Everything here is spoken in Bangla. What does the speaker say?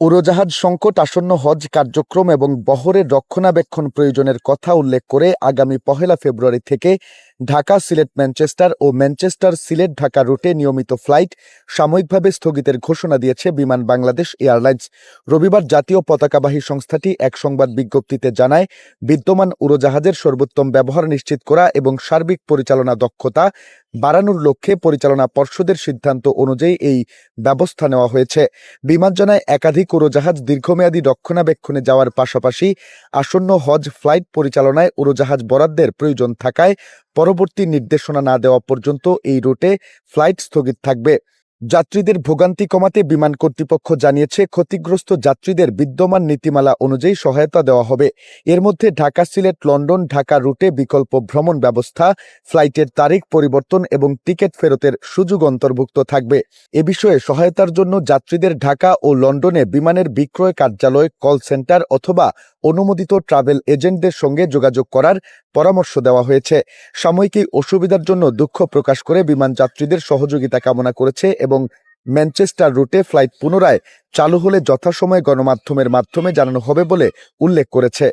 উড়োজাহাজ সংকট, আসন্ন হজ কার্যক্রম এবং বহরের রক্ষণাবেক্ষণ প্রয়োজনের কথা উল্লেখ করে আগামী 1 ফেব্রুয়ারি থেকে ঢাকা সিলেট ম্যানচেস্টার ও ম্যানচেস্টার সিলেট ঢাকা রুটে নিয়মিত ফ্লাইট সাময়িকভাবে স্থগিতের ঘোষণা দিয়েছে বিমান বাংলাদেশ এয়ারলাইন্স। রবিবার জাতীয় পতাকাবাহী সংস্থাটি এক সংবাদ বিজ্ঞপ্তিতে জানায়, বিদ্যমান উড়োজাহাজের সর্বোত্তম ব্যবহার নিশ্চিত করা এবং সার্বিক পরিচালনা দক্ষতা বাড়ানোর লক্ষ্যে পরিচালনা পর্ষদের সিদ্ধান্ত অনুযায়ী এই ব্যবস্থা নেওয়া হয়েছে। বিমান জানায়, একাধিক উড়োজাহাজ দীর্ঘমেয়াদী রক্ষণাবেক্ষণে যাওয়ার পাশাপাশি আসন্ন হজ ফ্লাইট পরিচালনায় উড়োজাহাজ বরাদ্দের প্রয়োজন থাকায় পরবর্তী নির্দেশনা না দেওয়া পর্যন্ত এই রুটে ফ্লাইট স্থগিত থাকবে। যাত্রীদের ভোগান্তি কমাতে বিমান কর্তৃপক্ষ জানিয়েছে, ক্ষতিগ্রস্ত যাত্রীদের বিদ্যমান নীতিমালা অনুযায়ী সহায়তা দেওয়া হবে। এর মধ্যে ঢাকা সিলেট লন্ডন ঢাকা রুটে বিকল্প ভ্রমণ ব্যবস্থা, ফ্লাইটের তারিখ পরিবর্তন এবং টিকিট ফেরতের সুযোগ অন্তর্ভুক্ত থাকবে। এ বিষয়ে সহায়তার জন্য যাত্রীদের ঢাকা ও লন্ডনে বিমানের বিক্রয় কার্যালয়, কল সেন্টার অথবা অনুমোদিত ট্রাভেল এজেন্টদের সঙ্গে যোগাযোগ করার পরামর্শ দেওয়া হয়েছে। সাময়িক এই অসুবিধার জন্য দুঃখ প্রকাশ করে বিমান যাত্রীদের সহযোগিতা কামনা করেছে এবং ম্যানচেস্টার রুটে ফ্লাইট পুনরায় চালু হলে যথাসময়ে গণমাধ্যমের মাধ্যমে জানানো হবে বলে উল্লেখ করেছে।